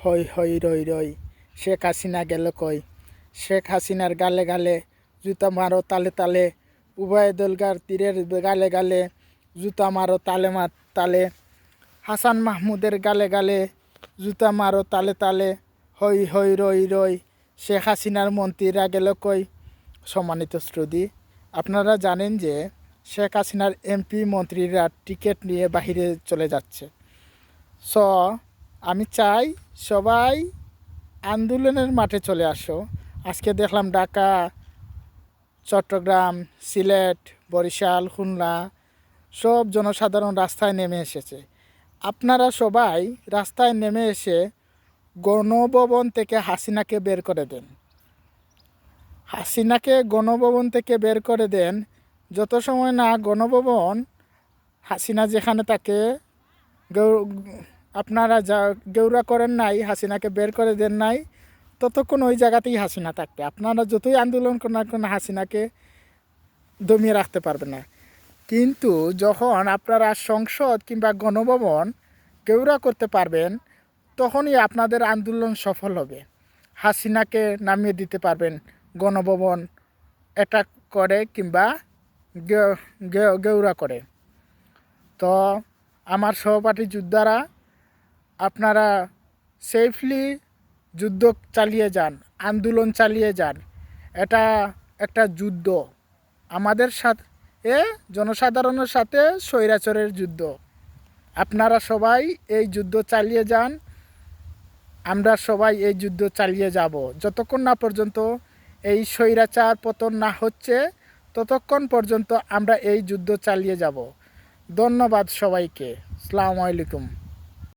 হই হই রই রই শেখ হাসিনা গেল কই। শেখ হাসিনার গালে গালে জুতা মারো তালে তালে, উবায়দুলগার তীরের গালে গালে জুতা মারো তালে তালে, হাসান মাহমুদের গালে গালে জুতা মারো তালে তালে, হই হই রই রই শেখ হাসিনার মন্ত্রীরা গেল কই। সম্মানিত শ্রোতা, আপনারা জানেন যে শেখ হাসিনার এমপি মন্ত্রীরা টিকিট নিয়ে বাহিরে চলে যাচ্ছে। সো আমি চাই সবাই আন্দোলনের মাঠে চলে আসো। আজকে দেখলাম ঢাকা, চট্টগ্রাম, সিলেট, বরিশাল, খুলনা সব জনসাধারণ রাস্তায় নেমে এসেছে। আপনারা সবাই রাস্তায় নেমে এসে গণভবন থেকে হাসিনাকে বের করে দেন। হাসিনাকে গণভবন থেকে বের করে দেন। যত সময় না গণভবন হাসিনা যেখানে তাকে আপনারা যা গেউরা করেন নাই, হাসিনাকে বের করে দেন নাই, ততক্ষণ ওই জায়গাতেই হাসিনা থাকবে। আপনারা যতই আন্দোলন করেন হাসিনাকে দমিয়ে রাখতে পারবে না। কিন্তু যখন আপনারা সংসদ কিংবা গণভবন গেউরা করতে পারবেন, তখনই আপনাদের আন্দোলন সফল হবে। হাসিনাকে নামিয়ে দিতে পারবেন গণভবন অ্যাটাক করে কিংবা গেউরা করে। তো আমার সহপাঠী যোদ্ধারা, আপনারা সেফলি যুদ্ধ চালিয়ে যান, আন্দোলন চালিয়ে যান। এটা একটা যুদ্ধ, আমাদের সাথে জনসাধারণের সাথে স্বৈরাচারের যুদ্ধ। আপনারা সবাই এই যুদ্ধ চালিয়ে যান, আমরা সবাই এই যুদ্ধ চালিয়ে যাব। যতক্ষণ না পর্যন্ত এই স্বৈরাচার পতন না হচ্ছে, ততক্ষণ পর্যন্ত আমরা এই যুদ্ধ চালিয়ে যাব। ধন্যবাদ সবাইকে। আসসালামু আলাইকুম।